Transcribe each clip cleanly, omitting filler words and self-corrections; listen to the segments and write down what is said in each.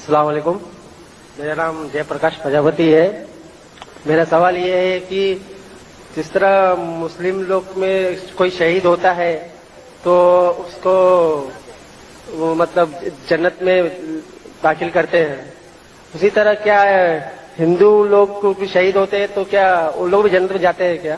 अस्सलाम वालेकुम। मेरा नाम जय प्रकाश प्रजापति है। मेरा सवाल ये है कि जिस तरह मुस्लिम लोग में कोई शहीद होता है तो उसको वो मतलब जन्नत में दाखिल करते हैं, उसी तरह क्या हिंदू लोग को भी शहीद होते हैं तो क्या उन लोग भी जन्नत में जाते हैं क्या?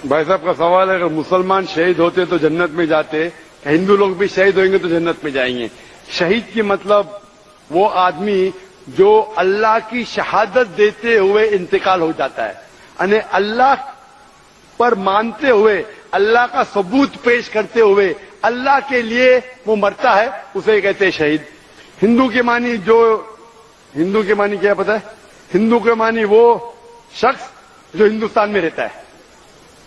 भाई साहब का सवाल है, अगर मुसलमान शहीद होते तो जन्नत में जाते, हिंदू लोग भी शहीद होंगे तो जन्नत में जाएंगे। शहीद की मतलब वो आदमी जो अल्लाह की शहादत देते हुए इंतकाल हो जाता है, यानी अल्लाह पर मानते हुए, अल्लाह का सबूत पेश करते हुए अल्लाह के लिए वो मरता है, उसे कहते हैं शहीद। हिंदू के मानी क्या पता है? हिंदू के मानी वो शख्स जो हिंदुस्तान में रहता है।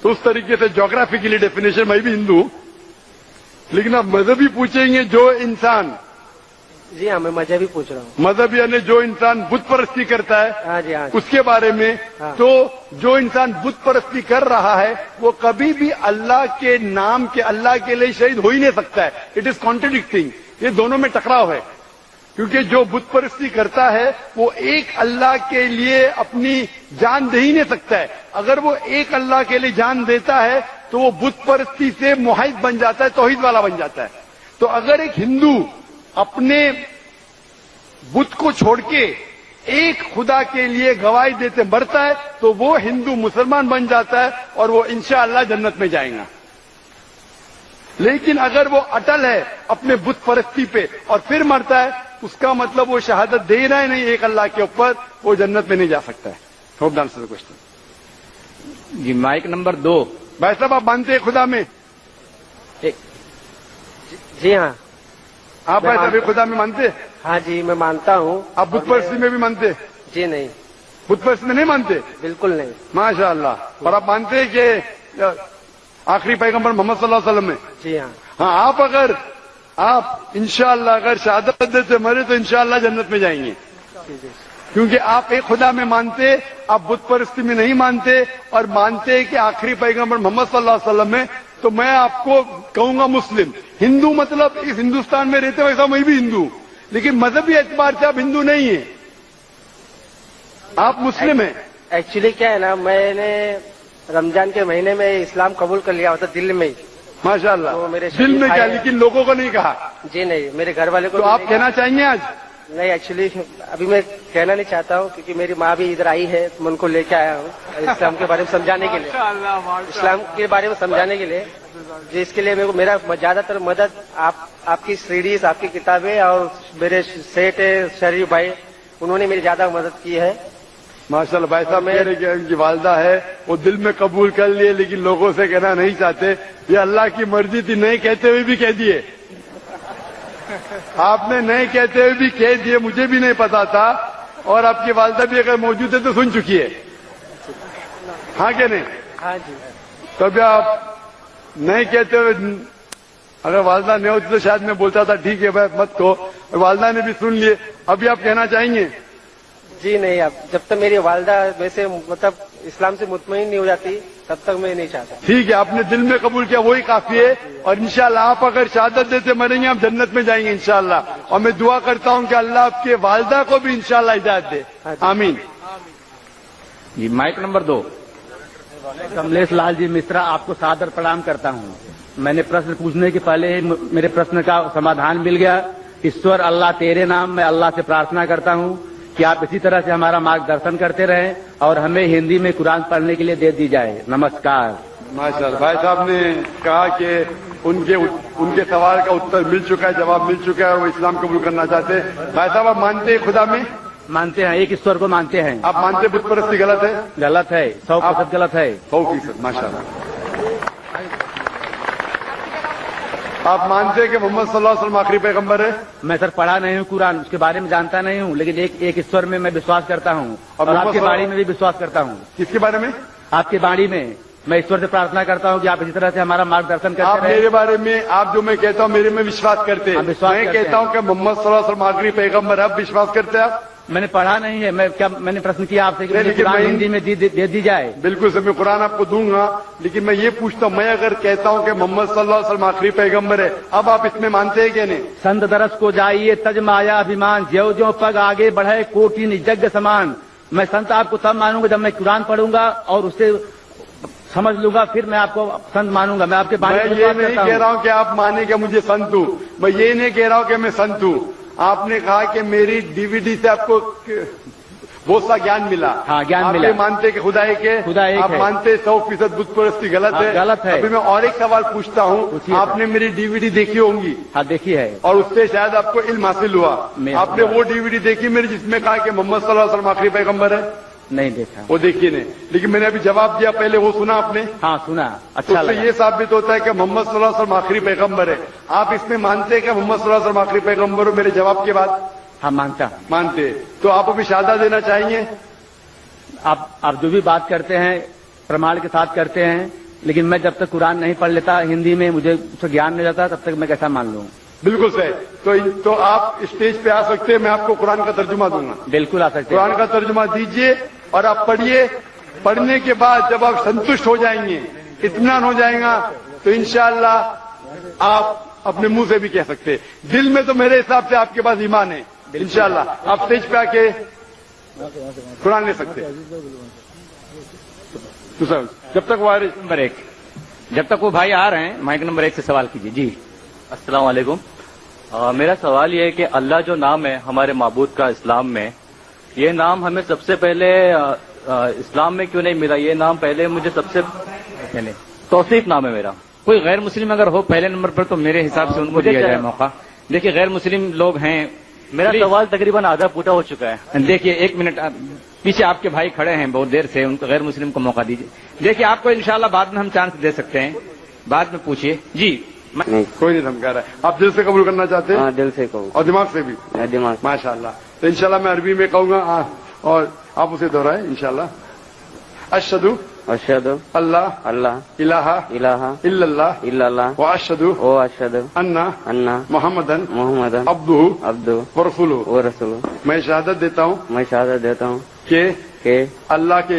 तो उस तरीके से ज्योग्राफिकली डेफिनेशन मैं भी हिंदू हूं, लेकिन आप मजहबी पूछेंगे जो इंसान, जी हाँ, मैं मजहबी पूछ रहा हूँ। मजहब यानी जो इंसान बुत परस्ती करता है, हाँ जी, हाँ जी। उसके बारे में। हाँ। तो जो इंसान बुत परस्ती कर रहा है वो कभी भी अल्लाह के नाम के, अल्लाह के लिए शहीद हो ही नहीं सकता है। इट इज कॉन्ट्रडिक्टिंग, ये दोनों में टकराव है। क्योंकि जो बुत परस्ती करता है वो एक अल्लाह के लिए अपनी जान दे ही नहीं सकता है। अगर वो एक अल्लाह के लिए जान देता है तो वो बुत परस्ती से मुहाइद बन जाता है, तौहीद वाला बन जाता है। तो अगर एक हिंदू अपने बुत को छोड़ के एक खुदा के लिए गवाही देते मरता है तो वो हिंदू मुसलमान बन जाता है और वो इंशाअल्लाह जन्नत में जाएगा। लेकिन अगर वो अटल है अपने बुत परस्ती पे और फिर मरता है, उसका मतलब वो शहादत दे रहा है नहीं एक अल्लाह के ऊपर, वो जन्नत में नहीं जा सकता है। Hope the answer the question. जी, माइक नंबर 2। भाई साहब, आप मानते हैं खुदा में? जी हाँ। आप भाई साहब खुदा में मानते? हाँ जी, मैं मानता हूँ। आप बुत परस्ती में भी मानते? जी नहीं, बुत परस्ती में नहीं मानते? बिल्कुल नहीं। माशाअल्लाह। और आप मानते हैं कि आखिरी पैगंबर मोहम्मद सल्लल्लाहु अलैहि वसल्लम में? जी हाँ। हाँ, आप इंशाअल्लाह अगर शहादत देते मरे तो इंशाअल्लाह जन्नत में जाएंगे। क्योंकि आप एक खुदा में मानते, आप बुत परस्ती में नहीं मानते और मानते कि आखिरी पैगंबर मोहम्मद सल्लल्लाहु अलैहि वसल्लम में। तो मैं आपको कहूंगा मुस्लिम। हिंदू मतलब इस हिंदुस्तान में रहते वैसा मैं भी हिंदू, लेकिन मजहबी एतबार से आप हिंदू नहीं है, आप मुस्लिम हैं। एक्चुअली क्या है ना, मैंने रमजान के महीने में इस्लाम कबूल कर लिया होता दिल में ही। माशाअल्लाह। तो मेरे दिल में क्या, लेकिन लोगों को नहीं कहा? जी नहीं, मेरे घर वाले को। तो आप कहना चाहेंगे आज? नहीं, एक्चुअली अभी मैं कहना नहीं चाहता हूँ क्योंकि मेरी माँ भी इधर आई है, तो मैं उनको लेके आया हूँ इस्लाम के बारे में समझाने के लिए, इस्लाम के बारे में समझाने के लिए। जिसके लिए मेरे को मेरा ज्यादातर मदद आपकी सीरीज, आपकी किताबें और मेरे सेठ शरीफ भाई, उन्होंने मेरी ज्यादा मदद की है। माशाअल्लाह। भाई साहब कह रहे कि उनकी वालदा है, वो दिल में कबूल कर लिए लेकिन लोगों से कहना नहीं चाहते। ये अल्लाह की मर्जी थी, नहीं कहते हुए भी कह दिए। आपने नहीं कहते हुए भी कह दिए, मुझे भी नहीं पता था। और आपकी वालदा भी अगर मौजूद है तो सुन चुकी है, हाँ क्या नहीं? हाँ जी। तभी आप नहीं कहते हुए, अगर वालदा नहीं होती तो शायद मैं बोलता था ठीक है भाई मत कहो, वालदा ने भी सुन लिए। अभी आप कहना चाहेंगे? जी नहीं, अब जब तक मेरी वालदा वैसे मतलब इस्लाम से मुतमईन नहीं हो जाती तब तक मैं नहीं चाहता। ठीक है, आपने दिल में कबूल किया, वही काफी है। और इंशाल्लाह आप अगर शहादत देते मरेंगे, आप जन्नत में जाएंगे इंशाल्लाह। और मैं दुआ करता हूं कि अल्लाह आपके वालदा को भी इंशाल्लाह हिदायत दे। आमीन। जी, माइक नंबर 2। कमलेश लाल जी मिश्रा, आपको सादर प्रणाम करता हूं। मैंने प्रश्न पूछने के पहले ही मेरे प्रश्न का समाधान मिल गया। ईश्वर अल्लाह तेरे नाम, मैं अल्लाह से प्रार्थना करता हूं कि आप इसी तरह से हमारा मार्गदर्शन करते रहें और हमें हिंदी में कुरान पढ़ने के लिए दे दी जाए। नमस्कार। माशाअल्लाह। भाई साहब ने कहा कि उनके सवाल का उत्तर मिल चुका है, जवाब मिल चुका है, वो इस्लाम कबूल करना चाहते हैं। भाई साहब, आप मानते हैं खुदा में? मानते हैं, एक ईश्वर को मानते हैं। आप मानते बुत परस्ती गलत है? गलत है, 100% गलत है। 100%। माशाअल्लाह। आप मानते हैं कि मोहम्मद सल्लल्लाहु अलैहि वसल्लम आखिरी पैगंबर है? मैं सर पढ़ा नहीं हूँ कुरान, उसके बारे में जानता नहीं हूँ, लेकिन एक ईश्वर में मैं विश्वास करता हूँ और आपके बाणी में भी विश्वास करता हूँ। किसके बारे में? आपके बाणी में। मैं ईश्वर से प्रार्थना करता हूँ कि आप इसी तरह से हमारा मार्गदर्शन करते आप मेरे बारे में, आप जो मैं कहता हूँ मेरे में विश्वास करते हैं। विश्वास मैं करते कहता हूँ कि मोहम्मद सल्लल्लाहु अलैहि वसल्लम आखिरी पैगंबर है, आप विश्वास करते हैं? आप मैंने पढ़ा नहीं है। मैं क्या मैंने प्रश्न किया आपसे कि नहीं, मुझे लेकिन कुरान मैं- हिंदी में दे दी जाए। बिल्कुल सर, मैं कुरान आपको दूंगा, लेकिन मैं ये पूछता हूं, मैं अगर कहता हूं कि मोहम्मद सल्लल्लाहु अलैहि वसल्लम आखिरी पैगंबर है, अब आप इसमें मानते हैं कि नहीं? संत दरस को जाइए तज माया अभिमान, ज्यो ज्यो पग आगे बढ़े कोटि निजज्ञ समान। मैं संत आपको तब मानूंगा जब मैं कुरान पढ़ूंगा और उससे समझ लूंगा, फिर मैं आपको संत मानूंगा। मैं आपके बारे मैं में ये बात नहीं करता कह हूं। रहा हूं कि आप माने कि मुझे संत हूं, मैं ये नहीं कह रहा हूं कि मैं संत हूं। आपने कहा कि मेरी डीवीडी से आपको बहुत सा ज्ञान मिला। हाँ, ज्ञान आप मिला। ये मानते कि खुदा एक है? खुदा एक आप है। मानते 100% बुत परस्ती गलत हाँ, है? गलत है। अभी मैं और एक सवाल पूछता हूं, पूछिए आपने मेरी डीवीडी देखी होंगी हाँ देखी है। और उससे शायद आपको इल्म हासिल हुआ। आपने वो डीवीडी देखी मेरी जिसमें कहा कि मोहम्मद सल्लल्लाहु अलैहि वसल्लम आखिरी पैगंबर है? नहीं देखा। वो देखी नहीं, लेकिन मैंने अभी जवाब दिया, पहले वो सुना आपने? हाँ सुना, तो अच्छा उससे लगा। ये साबित होता है कि मोहम्मद सल्लल्लाहु अलैहि वसल्लम आखिरी पैगंबर है। आप इसमें मानते हैं कि मोहम्मद सल्लल्लाहु अलैहि वसल्लम आखिरी पैगंबर हो? मेरे जवाब के बाद हाँ मानता हूं। मानते हैं, तो आप अभी शहादत देना चाहेंगे? आप जो भी बात करते हैं प्रमाण के साथ करते हैं, लेकिन मैं जब तक कुरान नहीं पढ़ लेता हिंदी में, मुझे उसका ज्ञान नहीं जाता, तब तक मैं कैसा मान लूं? बिल्कुल सही। तो आप स्टेज पे आ सकते हैं, मैं आपको कुरान का तर्जुमा दूंगा। बिल्कुल आ सकते कुरान हैं। का तर्जुमा दीजिए और आप पढ़िए। पढ़ने के बाद जब आप संतुष्ट हो जाएंगे, इत्मीनान हो जाएगा, तो इंशाअल्लाह आप अपने मुंह से भी कह सकते हैं। दिल में तो मेरे हिसाब से आपके पास ईमान है, इंशाअल्लाह आप स्टेज पे आके कुरान ले सकते हैं। तो सर, जब तक वो नंबर 1, जब तक वो भाई आ रहे हैं, माइक नंबर 1 से सवाल कीजिए। जी अस्सलाम वालेकुम। मेरा सवाल ये है कि अल्लाह जो नाम है हमारे माबूद का इस्लाम में, ये नाम हमें सबसे पहले इस्लाम में क्यों नहीं मिला? ये नाम पहले मुझे सबसे तौसीफ नाम है मेरा। कोई गैर मुस्लिम अगर हो पहले नंबर पर, तो मेरे हिसाब से उनको मुझे दिया क्या- जाए मौका। देखिए गैर मुस्लिम लोग हैं। मेरा प्लीज। सवाल तकरीबन आधा पूरा हो चुका है। देखिए 1 मिनट, पीछे आपके भाई खड़े हैं बहुत देर से, उनको गैर मुस्लिम को मौका दीजिए। देखिए आपको इंशाल्लाह बाद में हम चांस दे सकते हैं, बाद में पूछिए। जी नहीं, कोई नहीं धमका रहा है। आप दिल से कबूल करना चाहते हैं? हाँ दिल से कहूँ, और दिमाग से भी? दिमाग। माशाअल्लाह। तो इंशाल्लाह मैं अरबी में कहूंगा और आप उसे दोहराएं इंशाल्लाह। अशहदु अशहदु अल्लाह अल्लाह इलाहा इलाहा इल्लल्लाह इल्लल्लाह व अशहदु व अशहदु अन्ना अन्ना मोहम्मदन मुहम्मदन अब्दुहु अब्दु व रसूलुहु। व रसूलु। मैं शहादत देता हूँ मैं शहादत देता हूँ कि अल्लाह के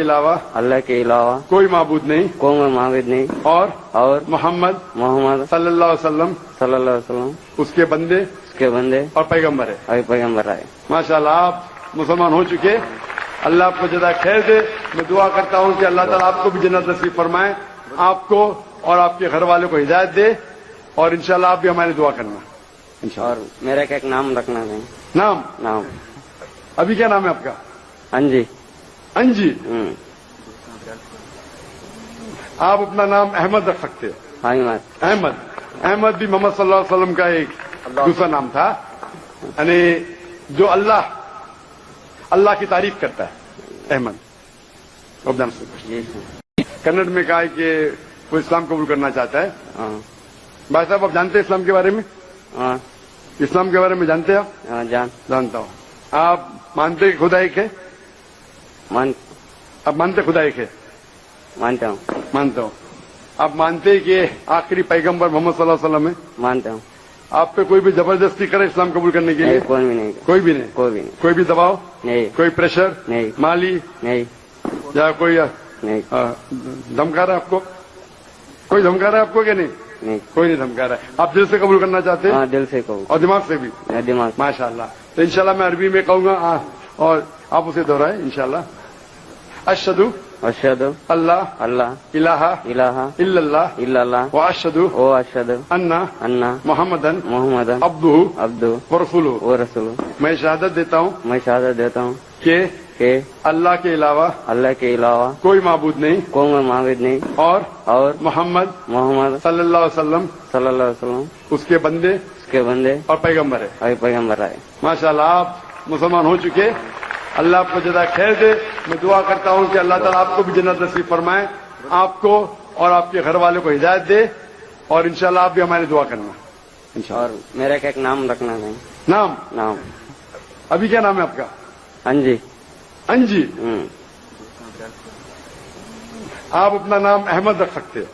अलावा कोई माबूद नहीं कोई माबूद नहीं और मोहम्मद मोहम्मद सल्लल्लाहु अलैहि वसल्लम सल्लल्लाहु अलैहि वसल्लम उसके बंदे उसके बंदे और पैगंबर है। और पैगंबर आए। माशाल्लाह आप मुसलमान हो चुके। अल्लाह आपको जज़ा खैर दे। मैं दुआ करता हूं कि अल्लाह ताला आपको भी जन्नत नसीब फरमाए, आपको और आपके घर वालों को हिदायत दे, और इंशाल्लाह आप भी हमारी दुआ करना इंशाल्लाह। और मेरा क्या एक नाम रखना है? नाम नाम अभी क्या नाम है आपका? अंजी। अंजी। आप अपना नाम अहमद रख सकते हैं। अहमद। अहमद भी मोहम्मद सल्लल्लाहु अलैहि वसल्लम का एक दूसरा नाम था, यानी जो अल्लाह की तारीफ करता है, अहमद। जी कन्नड़ में कहा है कि वो इस्लाम कबूल करना चाहता है। हाँ भाई साहब आप जानते हैं इस्लाम के बारे में? हाँ इस्लाम के बारे में जानते हैं आप? हाँ जानता हूँ। आप मानते हैं कि खुदा एक है? आप मानते खुदा एक है? मानता हूँ। मानता हूँ। आप मानते हैं कि आखिरी पैगंबर मोहम्मद सल्लल्लाहु अलैहि वसल्लम है? मानता हूँ। आप पे कोई भी जबरदस्ती करे इस्लाम कबूल करने के लिए? नहीं, कोई भी नहीं। कोई भी नहीं। कोई भी नहीं। कोई भी दबाव नहीं कोई प्रेशर नहीं माली नहीं या कोई नहीं धमका रहा है आपको? कोई धमका रहा है आपको कि नहीं? नहीं। कोई नहीं धमका रहा है। आप दिल से कबूल करना चाहते हैं? हाँ दिल से कहूँ, और दिमाग से भी? दिमाग। माशाअल्लाह। तो इंशाल्लाह मैं अरबी में कहूंगा और आप उसे दोहराएं इंशाल्लाह। अशहदु अशहदु अल्लाह अल्लाह इलाहा इलाहा इल्लल्लाह इल्लल्लाह व अशहदु व अशहदु अन्ना अन्ना मोहम्मदन मुहम्मदन अब्दुहु अब्दु व रसूलुहु। व रसूलु। मैं शहादत देता हूँ मैं शहादत देता हूँ कि अल्लाह के अलावा कोई माबूद नहीं कोई माबूद नहीं और मोहम्मद मोहम्मद सल्लल्लाहु अलैहि वसल्लम सल्लल्लाहु अलैहि वसल्लम उसके बंदे उसके बंदे और पैगंबर है। और पैगंबर आए। माशाल्लाह आप मुसलमान हो चुके। अल्लाह आपको जज़ा खैर दे। मैं दुआ करता हूं कि अल्लाह ताला आपको भी जन्नत नसीब फरमाए, आपको और आपके घर वालों को हिदायत दे, और इंशाल्लाह आप भी हमारी दुआ करना इंशाल्लाह। और मेरा क्या एक नाम रखना है? नाम अभी क्या नाम है आपका? अंजी। अंजी। आप अपना नाम अहमद रख सकते हैं।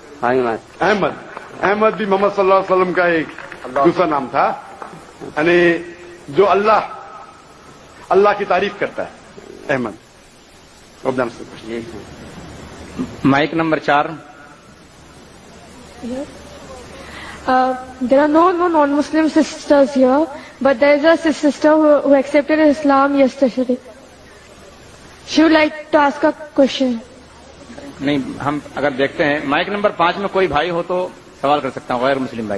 अहमद भी मोहम्मद सल्लल्लाहु अलैहि वसल्लम का एक दूसरा नाम था, यानी जो اللہ کی تعریف کرتا ہے. Ahmed ji sir. Mic number 4. There are no non-Muslim sisters here, but there is a sister who accepted Islam yesterday. She would like to ask a question. نہیں، ہم اگر دیکھتے ہیں مائک نمبر 5 میں کوئی بھائی ہو تو سوال کر سکتا ہوں، غیر مسلم بھائی.